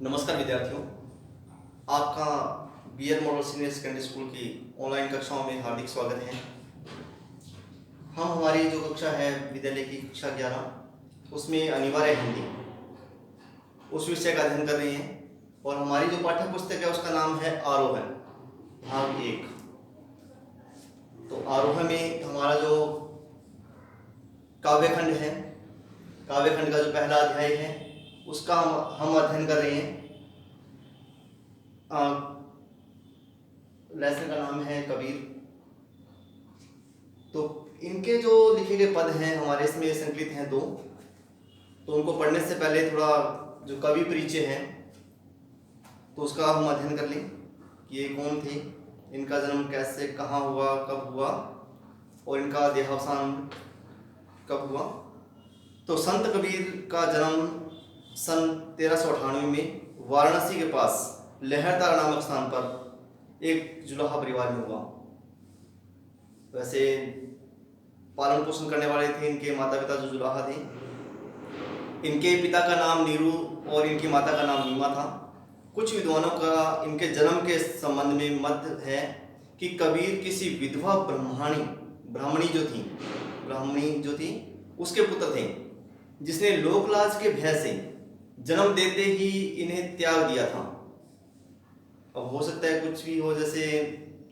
नमस्कार विद्यार्थियों, आपका BEd model senior secondary school की ऑनलाइन कक्षाओं में हार्दिक स्वागत है। हम हमारी जो कक्षा है विद्यालय की कक्षा 11 उसमें अनिवार्य हिंदी उस विषय का अध्ययन कर रहे हैं और हमारी जो पाठ्य पुस्तक है उसका नाम है आरोहण भाग 1। तो आरोहण में हमारा जो काव्यखंड है, काव्यखंड का जो पहला अध्याय है उसका हम अध्ययन कर रहे हैं। लेसन का नाम है कबीर। तो इनके जो लिखे गए पद हैं हमारे इसमें संकलित हैं 2। तो उनको पढ़ने से पहले थोड़ा जो कवि परिचय है तो उसका हम अध्ययन कर लें कि ये कौन थे, इनका जन्म कैसे, कहाँ हुआ, कब हुआ और इनका देहावसान कब हुआ। तो संत कबीर का जन्म सन 1398 में वाराणसी के पास लहरतारा नामक स्थान पर एक जुलाहा परिवार में हुआ। वैसे पालन पोषण करने वाले थे इनके माता पिता जो जुलाहा थे। इनके पिता का नाम नीरू और इनकी माता का नाम नीमा था। कुछ विद्वानों का इनके जन्म के संबंध में मत है कि कबीर किसी विधवा ब्राह्मणी जो थी उसके पुत्र थे, जिसने लोकलाज के भय से जन्म देते ही इन्हें त्याग दिया था। अब हो सकता है कुछ भी हो, जैसे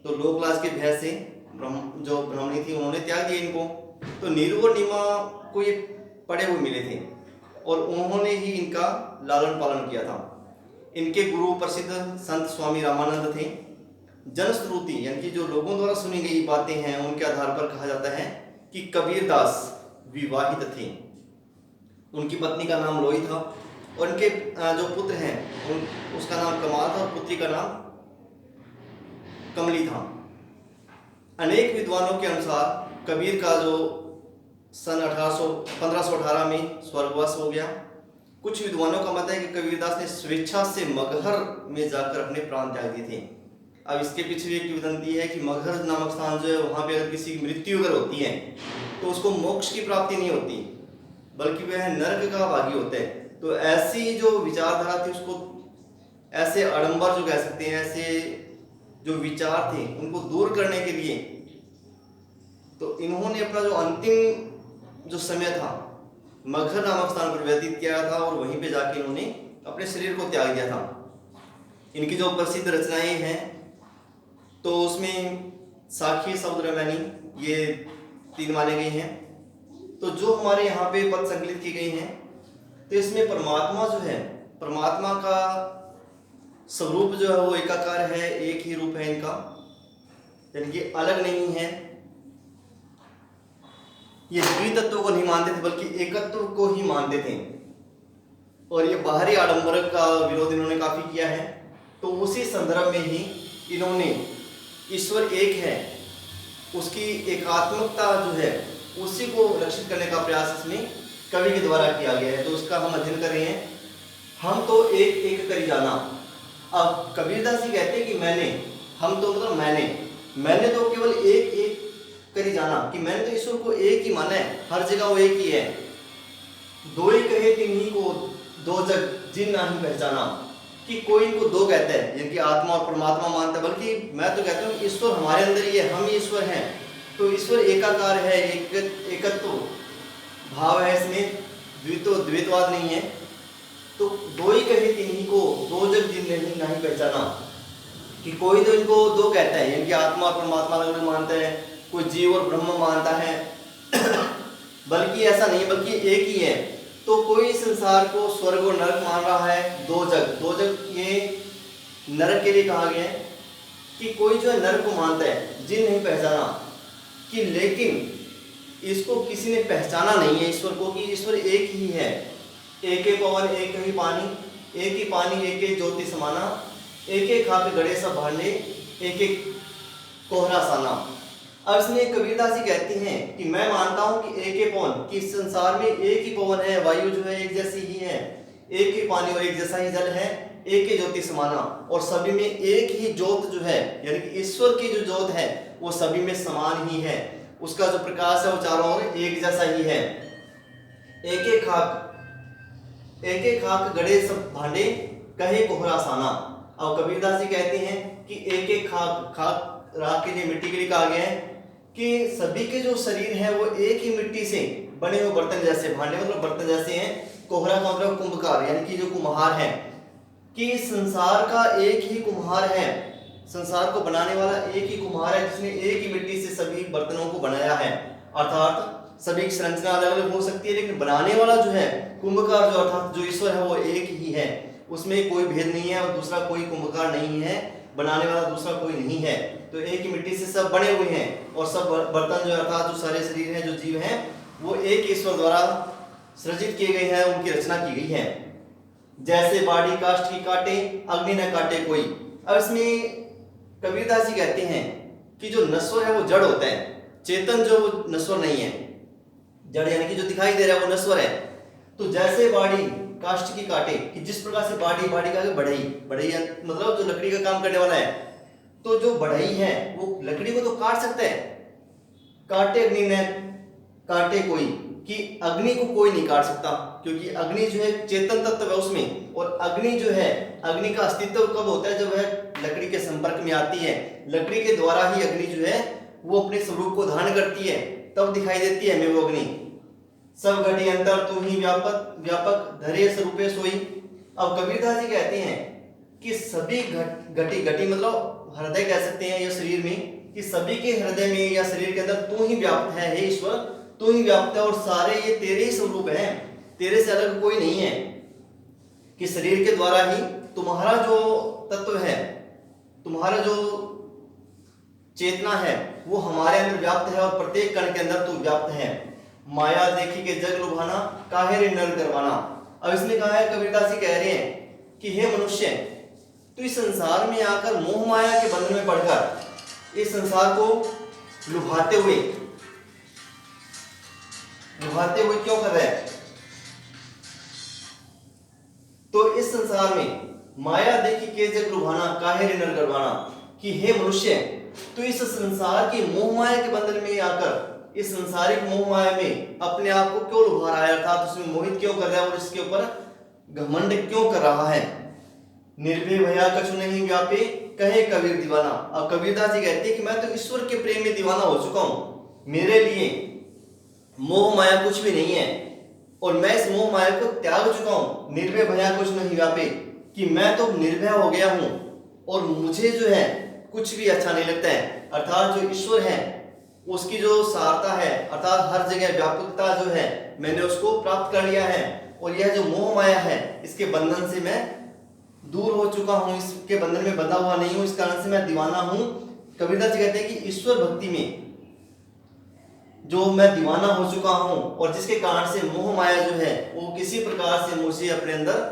तो लोकलाज के भय से जो ब्राह्मणी थी उन्होंने त्याग दिया इनको। तो नीरू और नीमा को ये पढ़े हुए मिले थे और उन्होंने ही इनका लालन पालन किया था। इनके गुरु प्रसिद्ध संत स्वामी रामानंद थे। जनश्रुति यानी कि जो लोगों द्वारा सुनी गई बातें हैं उनके आधार पर कहा जाता है कि कबीरदास विवाहित थे। उनकी पत्नी का नाम लोई था और उनके जो पुत्र हैं उसका नाम कमाल था और पुत्री का नाम कमली था। अनेक विद्वानों के अनुसार कबीर का जो सन 1518 में स्वर्गवास हो गया। कुछ विद्वानों का मत है कि कबीरदास ने स्वेच्छा से मगहर में जाकर अपने प्राण त्याग दिए थे। अब इसके पीछे एक किंवदंती है कि मगहर नामक स्थान जो है वहाँ पे अगर किसी की मृत्यु अगर होती है तो उसको मोक्ष की प्राप्ति नहीं होती बल्कि वह नरक का भागी होता है। तो ऐसी जो विचारधारा थी उसको ऐसे आडंबर जो कह सकते हैं, ऐसे जो विचार थे उनको दूर करने के लिए तो इन्होंने अपना जो अंतिम जो समय था मगहर नामक स्थान पर व्यतीत किया था और वहीं पे जाके इन्होंने अपने शरीर को त्याग दिया था। इनकी जो प्रसिद्ध रचनाएं हैं तो उसमें साखी, समुद्रमैनी ये 3 माने गए हैं। तो जो हमारे यहाँ पे पद संकलित की गई हैं तो इसमें परमात्मा जो है, परमात्मा का स्वरूप जो है वो एकाकार है, एक ही रूप है इनका, यानी कि अलग नहीं है। ये द्वितत्व को नहीं मानते थे बल्कि एकत्व को ही मानते थे और ये बाहरी आडंबर का विरोध इन्होंने काफी किया है। तो उसी संदर्भ में ही इन्होंने ईश्वर एक है उसकी एकात्मकता जो है उसी को लक्षित करने का प्रयास इसमें कवि के द्वारा किया गया है। तो उसका हम अध्ययन कर रहे हैं। हम तो एक एक करी जाना। अब कबीरदास जी कहते हैं कि मैंने, हम तो मतलब मैंने तो केवल एक एक करी जाना कि मैंने तो ईश्वर को एक ही माना है, हर जगह वो एक ही है। दो ही कहे तिन्हीं को दो जग जिन नहीं पहचाना, कि कोई इनको दो कहता है यानी कि आत्मा और परमात्मा मानता है, बल्कि मैं तो कहता हूँ ईश्वर हमारे अंदर ही है, हम ही ईश्वर हैं। तो ईश्वर एकाकार है, एकत्व भाव है, इसमें द्वैतवाद नहीं है। तो दो ही कहे तिन्हीं को दो जग जिन नहीं पहचाना, कि कोई तो इनको दो कहता है यानी कि आत्मा और परमात्मा अलग मानता है, कोई जीव और ब्रह्म मानता है बल्कि ऐसा नहीं, बल्कि एक ही है। तो कोई संसार को स्वर्ग और नरक मान रहा है। दो जग ये नरक के लिए कहा गया है कि कोई जो है नरक को मानता है, जिन नहीं पहचाना, कि लेकिन इसको किसी ने पहचाना नहीं है ईश्वर को, कि ईश्वर एक ही है। एक ही पवन एक ही पानी, एक ही पानी एक ही ज्योति समाना, एक एक खाक गड़े सब भांडे, एक एक कोहरा साना। अब इसमें कबीरदास जी कहते हैं कि मैं मानता हूं कि एक ही पवन, कि संसार में एक ही पवन है, वायु जो है एक जैसी ही है, एक ही पानी और एक जैसा ही जल है, एक ही ज्योति समाना, और सभी में एक ही ज्योत जो है यानी कि ईश्वर की जो ज्योत है वो सभी में समान ही है। उसका जो प्रकाश है वो चारों ओर एक जैसा ही है। एक एक खाक गड़े सब भांडे, कहे कोहरासाना। अब कबीरदास जी कहते हैं कि एक एक खाक राख के लिए, मिट्टी के लिए कहा गया है कि सभी के जो शरीर है वो एक ही मिट्टी से बने हुए बर्तन जैसे, भांडे मतलब बर्तन जैसे हैं। कोहरा का मतलब कुंभकार, यानी कि जो कुम्हार है, कि संसार का एक ही कुम्हार है, संसार को बनाने वाला एक ही कुम्हार है जिसने एक ही मिट्टी से सभी बर्तनों को बनाया है। अर्थात सभी की संरचना अलग अलग हो सकती है, लेकिन बनाने वाला जो है कुंभकार, जो अर्थात जो ईश्वर है वो एक ही है, उसमें कोई भेद नहीं है और दूसरा कोई कुंभकार नहीं है, बनाने वाला दूसरा कोई नहीं है। तो एक ही मिट्टी से सब बने हुए हैं और सब बर्तन जो अर्थात जो सारे शरीर हैं, जो जीव हैं, वो एक ईश्वर द्वारा सृजित किए गए हैं, उनकी रचना की गई है। जैसे बाड़ी काष्ठ की काटे, अग्नि न काटे कोई। अब इसमें कबीरदास जी कहते हैं कि जो नश्वर है वो जड़ होता है, चेतन जो नश्वर नहीं है, जड़ यानी कि जो दिखाई दे रहा है वो नश्वर है। तो जैसे बाड़ी काष्ठ की काटे, कि जिस प्रकार से बाड़ी का बढ़ई मतलब जो लकड़ी का काम करने वाला है, तो जो बढ़ई है वो लकड़ी को तो काट सकता है, काटे अग्नि न काटे कोई, कि अग्नि को कोई नहीं काट सकता, क्योंकि अग्नि जो है चेतन तत्व है उसमें, और अग्नि जो है, अग्नि का अस्तित्व कब होता है, जब वह लकड़ी के संपर्क में आती है। लकड़ी के द्वारा ही अग्नि जो है वो अपने स्वरूप को धारण करती है, तब दिखाई देती है हमें वो अग्नि। सब घटी अंतर तू ही व्यापक धरे स्वरूपे सोई। अब कबीरदास जी कहते हैं कि सभी घटी मतलब हृदय कह सकते हैं या शरीर में, कि सभी के हृदय में या शरीर के अंदर तू ही व्याप्त है, हे ईश्वर तू ही व्याप्त है, और सारे ये तेरे ही स्वरूप हैं, तेरे से अलग कोई नहीं है। कि शरीर के द्वारा ही तुम्हारा जो तत्व है, तुम्हारा जो चेतना है वो हमारे अंदर व्याप्त है, और प्रत्येक कण के अंदर तू व्याप्त है। माया देखी के जग लुभाना, काहे रे नर करवाना। अब इसमें कहा है, कबीरदास जी कह रहे हैं कि हे मनुष्य, तू इस संसार में आकर मोह माया के बंधन में पड़कर इस संसार को लुभाते हुए क्यों कर रहा है। तो इस संसार में माया देखी के जग लुभाना, काहे रे नर करवाना, कि हे मनुष्य, तो इस संसार की मोह माया के बंधन में आकर इस संसारिक मोह माया में अपने आप को क्यों लुभा रहा है, अर्थात उसमें मोहित क्यों कर रहा है और इसके ऊपर घमंड क्यों कर रहा है। निर्भय भया कछु नहीं व्यापे, कहे कबीर दीवाना। अब कबीरदास जी कहते हैं कि मैं तो ईश्वर के प्रेम में दीवाना हो चुका हूं, मेरे लिए मोह माया कुछ भी नहीं है, और मैं इस मोह माया को त्याग चुका हूं। निर्भय भया कुछ नहीं व्यापे, कि मैं तो निर्भय हो गया हूं और मुझे जो है कुछ भी अच्छा नहीं लगता है। अर्थात जो ईश्वर है उसकी जो सारता है, अर्थात हर जगह व्यापकता जो है, मैंने उसको प्राप्त कर लिया है, और यह जो मोह माया है इसके बंधन से मैं दूर हो चुका हूं, इसके बंधन में बंधा हुआ नहीं हूं, इस कारण से मैं दीवाना हूं। कबीरदास जी कहते हैं कि ईश्वर भक्ति में जो मैं दीवाना हो चुका हूं, और जिसके कारण से मोह माया जो है वो किसी प्रकार से मुझे अपने अंदर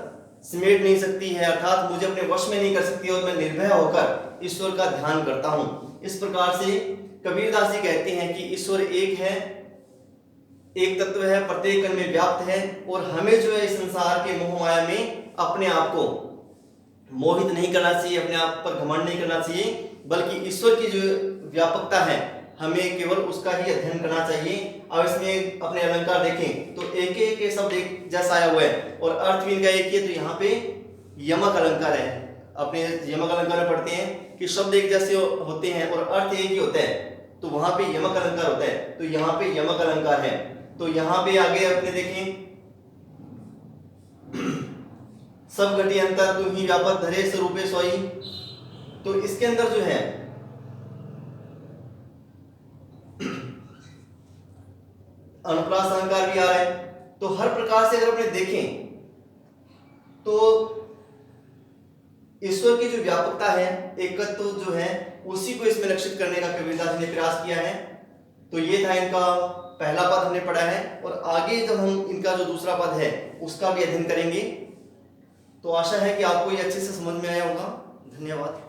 समेट नहीं सकती है, अर्थात मुझे अपने वश में नहीं कर सकती, और मैं निर्भय होकर ईश्वर का ध्यान करता हूं। इस प्रकार से कबीरदास जी कहते हैं कि ईश्वर एक है, एक तत्व है, प्रत्येक कण में व्याप्त है, और हमें जो है इस संसार के मोह माया में अपने आप को मोहित नहीं करना चाहिए, अपने आप पर घमंड नहीं करना चाहिए, बल्कि ईश्वर की जो व्यापकता है हमें केवल उसका ही अध्ययन करना चाहिए। अब इसमें अपने अलंकार देखें तो एक एक शब्द एक जैसा आया हुआ है, और अर्थ भी इनका एक ही है। तो यहाँ पे यमक अलंकार है, अपने यमक अलंकार में पढ़ते हैं कि शब्द एक जैसे होते हैं और अर्थ एक ही होता है, तो वहां पे यमक अलंकार होता है, तो यहाँ पे यमक अलंकार है। तो यहाँ पे आगे अपने देखें, सब घटी अंतर तू ही व्यापक धरे स्वरूपे सोई। तो इसके अंदर जो है अनुप्रास अलंकार भी आ रहा है। तो हर प्रकार से अगर अपने देखें तो ईश्वर की जो व्यापकता है, एकत्व जो है, उसी को इसमें लक्षित करने का कबीरदास ने प्रयास किया है। तो ये था इनका पहला पद हमने पढ़ा है, और आगे जब हम इनका जो दूसरा पद है उसका भी अध्ययन करेंगे। तो आशा है कि आपको ये अच्छे से समझ में आया होगा। धन्यवाद।